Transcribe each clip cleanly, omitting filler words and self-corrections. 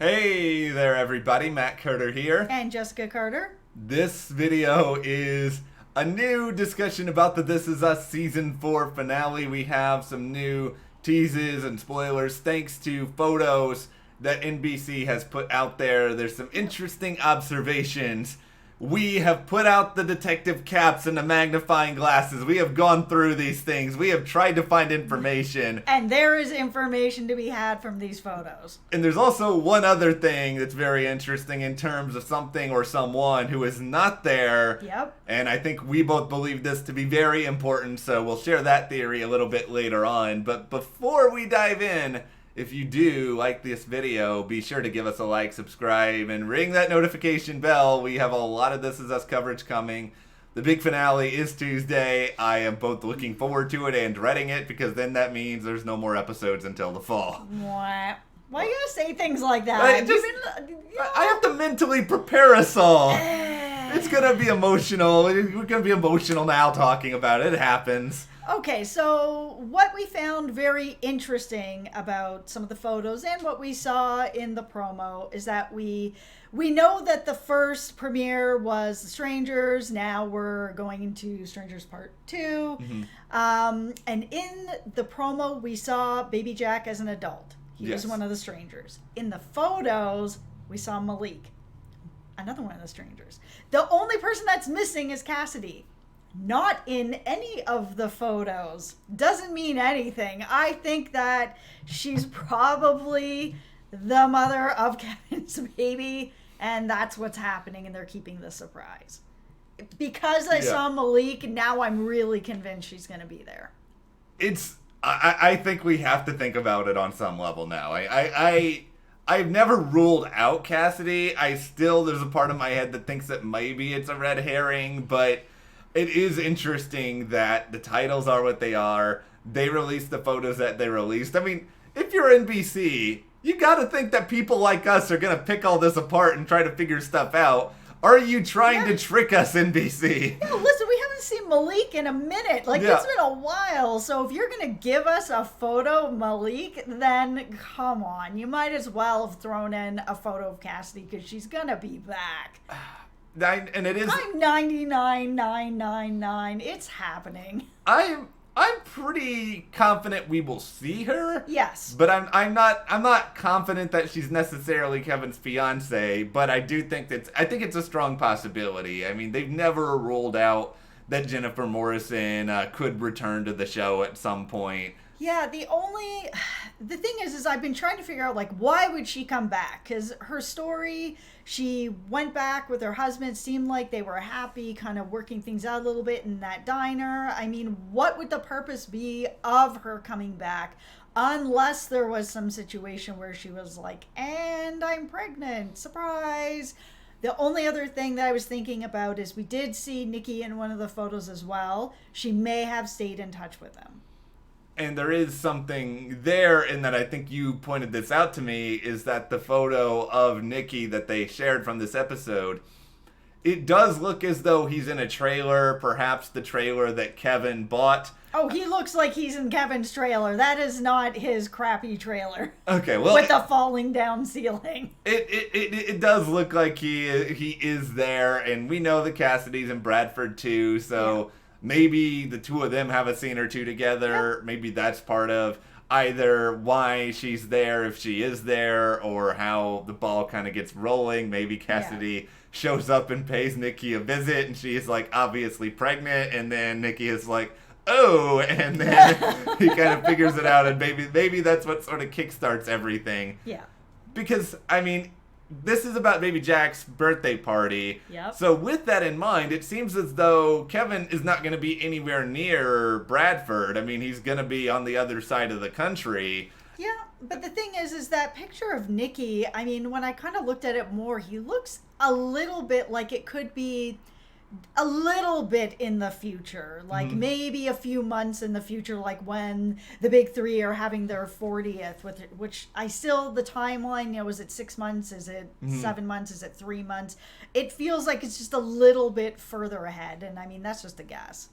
Hey there everybody, Matt Carter here. And Jessica Carter. This video is a new discussion about the This Is Us Season 4 finale. We have some new teases and spoilers thanks to photos that NBC has put out there. There's some interesting observations. We have put out the detective caps and the magnifying glasses. We have gone through these things. We have tried to find information. And there is information to be had from these photos. And there's also one other thing that's very interesting in terms of something or someone who is not there. Yep. And I think we both believe this to be very important, so we'll share that theory a little bit later on. But before we dive in, if you do like this video, be sure to give us a like, subscribe, and ring that notification bell. We have a lot of This Is Us coverage coming. The big finale is Tuesday. I am both looking forward to it and dreading it, because then that means there's no more episodes until the fall. Why you gotta say things like that? I have to mentally prepare us all. It's gonna be emotional. We're gonna be emotional now talking about it. It happens. Okay, so what we found very interesting about some of the photos and what we saw in the promo is that we know that the first premiere was The Strangers. Now we're going into Strangers Part 2. Mm-hmm. And in the promo, we saw Baby Jack as an adult. He was one of the strangers. In the photos, we saw Malik, another one of the strangers. The only person that's missing is Cassidy. Not in any of the photos. Doesn't mean anything. I think that she's probably the mother of Kevin's baby, and that's what's happening, and they're keeping the surprise. Because I saw Malik, now I'm really convinced she's going to be there. I think we have to think about it on some level now. I've never ruled out Cassidy. There's a part of my head that thinks that maybe it's a red herring, but it is interesting that the titles are what they are. They released the photos that they released. I mean, if you're NBC, you gotta think that people like us are gonna pick all this apart and try to figure stuff out. Are you trying to trick us, NBC? Yeah, listen, we haven't seen Malik in a minute. It's been a while. So if you're gonna give us a photo of Malik, then come on. You might as well have thrown in a photo of Cassidy, because she's gonna be back. And it is. I'm 99.999. It's happening. I'm pretty confident we will see her. Yes. But I'm not confident that she's necessarily Kevin's fiance. But I do think I think it's a strong possibility. I mean, they've never ruled out that Jennifer Morrison could return to the show at some point. Yeah, the thing is I've been trying to figure out, why would she come back? Because her story, she went back with her husband, seemed like they were happy, kind of working things out a little bit in that diner. I mean, what would the purpose be of her coming back? Unless there was some situation where she was like, and I'm pregnant, surprise. The only other thing that I was thinking about is we did see Nikki in one of the photos as well. She may have stayed in touch with him. And there is something there in that I think you pointed this out to me, is that the photo of Nikki that they shared from this episode, it does look as though he's in a trailer, perhaps the trailer that Kevin bought. Oh, he looks like he's in Kevin's trailer. That is not his crappy trailer. Okay, well, with the falling down ceiling. It does look like he is there, and we know that Cassidy's in Bradford too, so... Yeah. Maybe the two of them have a scene or two together. Yep. Maybe that's part of either why she's there, if she is there, or how the ball kind of gets rolling. Maybe Cassidy shows up and pays Nikki a visit, and she is, obviously pregnant, and then Nikki is like, oh, and then he kind of figures it out, and maybe that's what sort of kickstarts everything. Yeah. Because, I mean... This is about Baby Jack's birthday party. Yep. So with that in mind, it seems as though Kevin is not going to be anywhere near Bradford. I mean, he's going to be on the other side of the country. Yeah, but the thing is that picture of Nikki, I mean, when I kind of looked at it more, he looks a little bit like it could be a little bit in the future, maybe a few months in the future, when the big three are having their 40th, which the timeline, is it 6 months? Is it 7 months? Is it 3 months? It feels like it's just a little bit further ahead. And I mean, that's just a guess.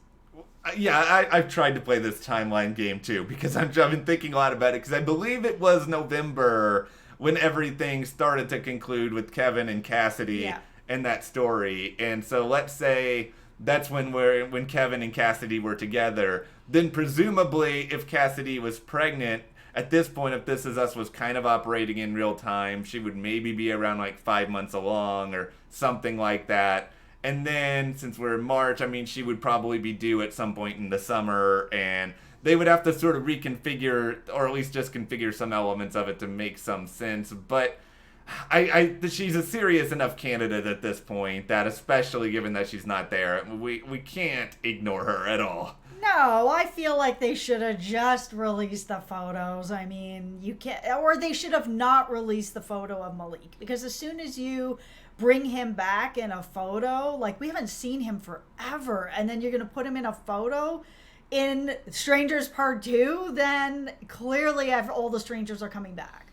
Yeah, I've tried to play this timeline game too, because I've been thinking a lot about it, because I believe it was November when everything started to conclude with Kevin and Cassidy and that story. And so let's say that's when Kevin and Cassidy were together. Then presumably, if Cassidy was pregnant, at this point, if This Is Us was kind of operating in real time, she would maybe be around like 5 months along or something like that. And then, since we're in March, I mean, she would probably be due at some point in the summer, and they would have to sort of reconfigure, or at least just configure some elements of it to make some sense. But she's a serious enough candidate at this point that, especially given that she's not there, we can't ignore her at all. No, I feel like they should have just released the photos. I mean, you can't, or they should have not released the photo of Malik, because as soon as you bring him back in a photo, like, we haven't seen him forever, and then you're going to put him in a photo in Strangers Part 2, then clearly all the strangers are coming back.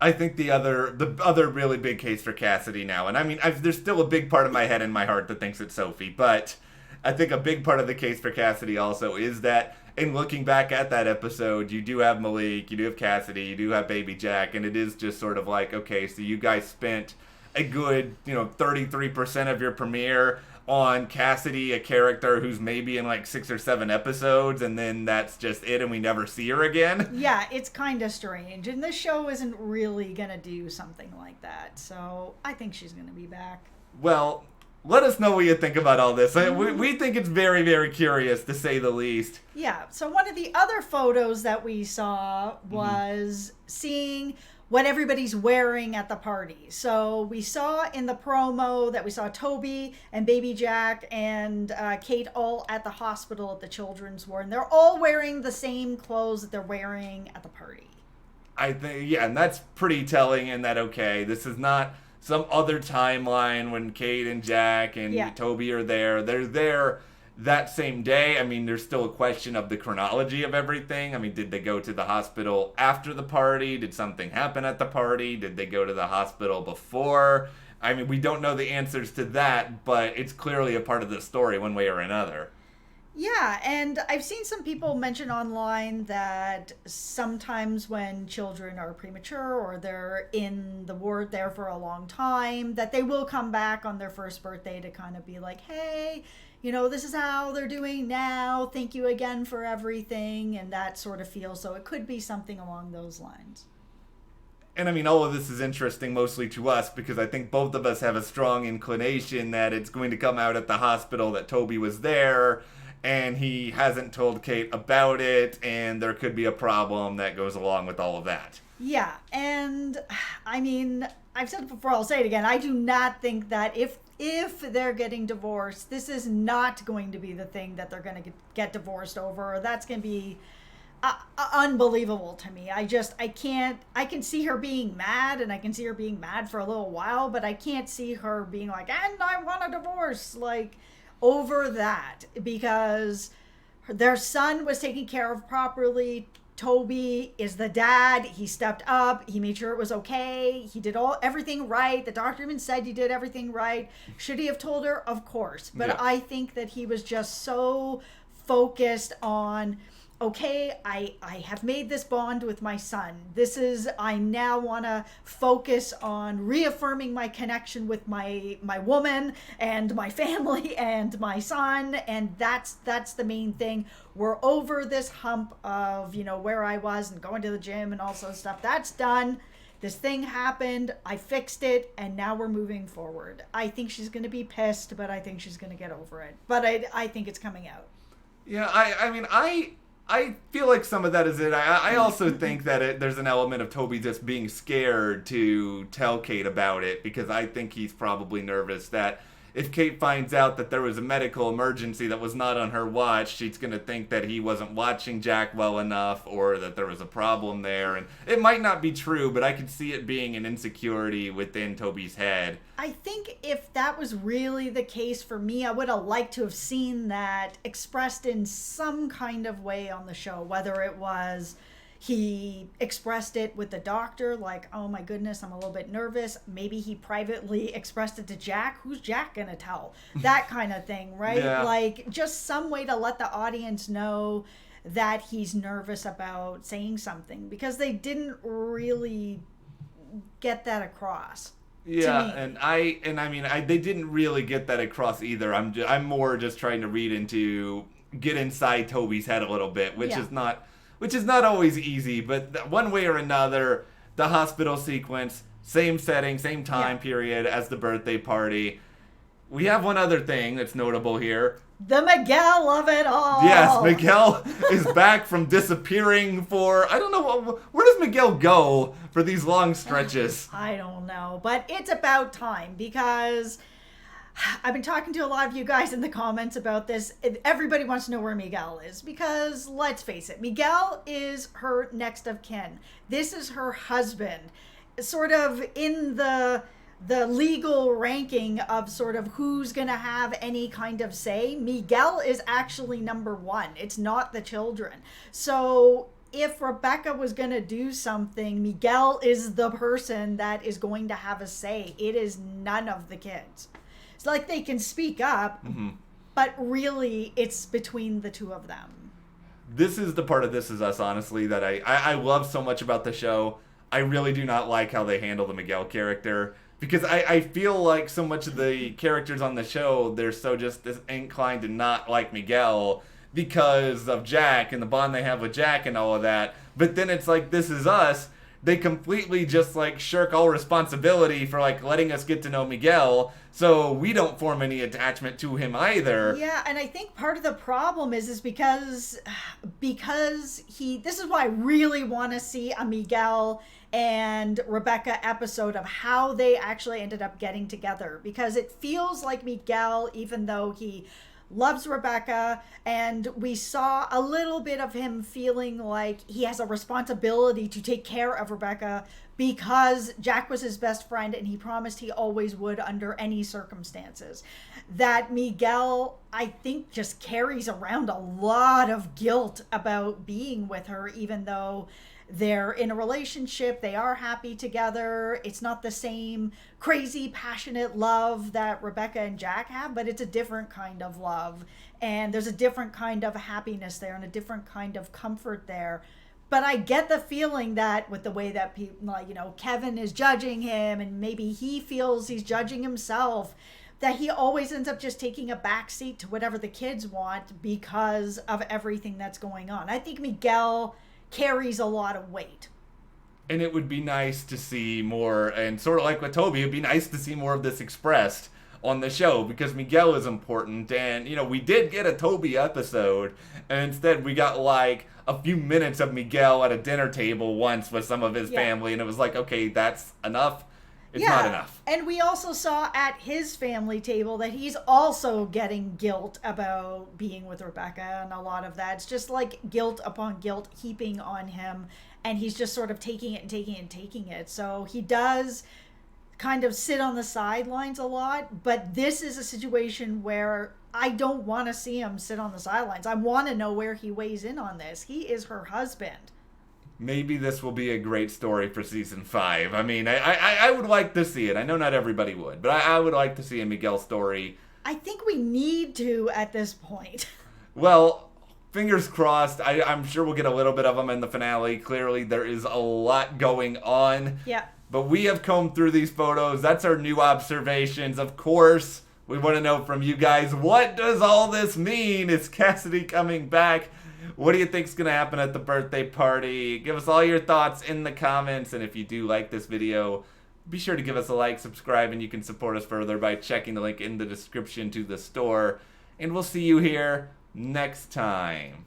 I think the other really big case for Cassidy now, and I mean, there's still a big part of my head and my heart that thinks it's Sophie, but I think a big part of the case for Cassidy also is that, in looking back at that episode, you do have Malik, you do have Cassidy, you do have Baby Jack, and it is just sort of like, okay, so you guys spent a good, 33% of your premiere on Cassidy, a character who's maybe in like 6 or 7 episodes, and then that's just it, and we never see her again. Yeah, it's kind of strange, and this show isn't really gonna do something like that, so I think she's gonna be back. Well, let us know what you think about all this. We think it's very, very curious, to say the least. Yeah, so one of the other photos that we saw was seeing what everybody's wearing at the party. So we saw in the promo that we saw Toby and Baby Jack and Kate all at the hospital at the children's ward, and they're all wearing the same clothes that they're wearing at the party. I think, yeah, and that's pretty telling in that, okay, this is not some other timeline when Kate and Jack and Toby are there. They're there that same day. I mean, there's still a question of the chronology of everything. I mean, did they go to the hospital after the party? Did something happen at the party? Did they go to the hospital before? I mean, we don't know the answers to that, but it's clearly a part of the story one way or another. Yeah, and I've seen some people mention online that sometimes when children are premature or they're in the ward there for a long time, that they will come back on their first birthday to kind of be like, hey, this is how they're doing now. Thank you again for everything, and that sort of feel. So it could be something along those lines. And I mean, all of this is interesting mostly to us because I think both of us have a strong inclination that it's going to come out at the hospital that Toby was there, and he hasn't told Kate about it, and there could be a problem that goes along with all of that. Yeah, and I mean, I've said it before, I'll say it again. I do not think that if they're getting divorced, this is not going to be the thing that they're going to get divorced over. That's going to be unbelievable to me. I can see her being mad, and I can see her being mad for a little while, but I can't see her being like, and I want a divorce, like, over that, because their son was taken care of properly. Toby is the dad. He stepped up. He made sure it was okay. He did everything right. The doctor even said he did everything right. Should he have told her? Of course. But yeah. I think that he was just so focused on, okay, I have made this bond with my son. I now want to focus on reaffirming my connection with my woman and my family and my son. And that's the main thing. We're over this hump of, where I was and going to the gym and all sorts of stuff. That's done. This thing happened. I fixed it. And now we're moving forward. I think she's going to be pissed, but I think she's going to get over it. But I think it's coming out. Yeah, I feel like some of that is it. I also think that there's an element of Toby just being scared to tell Kate about it, because I think he's probably nervous that if Kate finds out that there was a medical emergency that was not on her watch, she's going to think that he wasn't watching Jack well enough, or that there was a problem there. And it might not be true, but I could see it being an insecurity within Toby's head. I think if that was really the case for me, I would have liked to have seen that expressed in some kind of way on the show, whether it was he expressed it with the doctor, like, oh my goodness, I'm a little bit nervous. Maybe he privately expressed it to Jack. Who's Jack gonna tell? That kind of thing, right? Yeah. Like, just some way to let the audience know that he's nervous about saying something, because they didn't really get that across. Yeah, and I mean, they didn't really get that across either. I'm more just trying to get inside Toby's head a little bit, which is not always easy. But one way or another, the hospital sequence, same setting, same time period as the birthday party. We have one other thing that's notable here. The Miguel of it all. Yes, Miguel is back from disappearing for, I don't know, where does Miguel go for these long stretches? I don't know, but it's about time, because I've been talking to a lot of you guys in the comments about this. Everybody wants to know where Miguel is, because let's face it, Miguel is her next of kin. This is her husband. Sort of in the legal ranking of sort of who's going to have any kind of say, Miguel is actually number one. It's not the children. So if Rebecca was going to do something, Miguel is the person that is going to have a say. It is none of the kids. It's like they can speak up, but really it's between the two of them. This is the part of This Is Us, honestly, that I love so much about the show. I really do not like how they handle the Miguel character. Because I feel like so much of the characters on the show, they're so just inclined to not like Miguel because of Jack and the bond they have with Jack and all of that. But then it's like This Is Us, they completely just like shirk all responsibility for like letting us get to know Miguel, so we don't form any attachment to him either. Yeah, and I think part of the problem is because this is why I really want to see a Miguel and Rebecca episode of how they actually ended up getting together, because it feels like Miguel, even though he loves Rebecca, and we saw a little bit of him feeling like he has a responsibility to take care of Rebecca because Jack was his best friend and he promised he always would under any circumstances. That Miguel, I think, just carries around a lot of guilt about being with her, even though they're in a relationship, they are happy together. It's not the same crazy, passionate love that Rebecca and Jack have, but it's a different kind of love. And there's a different kind of happiness there and a different kind of comfort there. But I get the feeling that with the way that people, Kevin is judging him, and maybe he feels he's judging himself, that he always ends up just taking a backseat to whatever the kids want because of everything that's going on. I think Miguel carries a lot of weight. And it would be nice to see more, and sort of like with Toby, it'd be nice to see more of this expressed on the show, because Miguel is important. And, we did get a Toby episode, and instead we got like a few minutes of Miguel at a dinner table once with some of his family, and it was like, okay, that's enough. It's not enough. And we also saw at his family table that he's also getting guilt about being with Rebecca, and a lot of that. It's just like guilt upon guilt heaping on him, and he's just sort of taking it and taking it and taking it. So he does kind of sit on the sidelines a lot, but this is a situation where I don't want to see him sit on the sidelines. I want to know where he weighs in on this. He is her husband. Maybe this will be a great story for season 5. I mean, I would like to see it. I know not everybody would, but I would like to see a Miguel story. I think we need to at this point. Well, fingers crossed. I'm sure we'll get a little bit of them in the finale. Clearly, there is a lot going on. Yeah. But we have combed through these photos. That's our new observations. Of course, we want to know from you guys, what does all this mean? Is Cassidy coming back? What do you think's going to happen at the birthday party? Give us all your thoughts in the comments. And if you do like this video, be sure to give us a like, subscribe, and you can support us further by checking the link in the description to the store. And we'll see you here next time.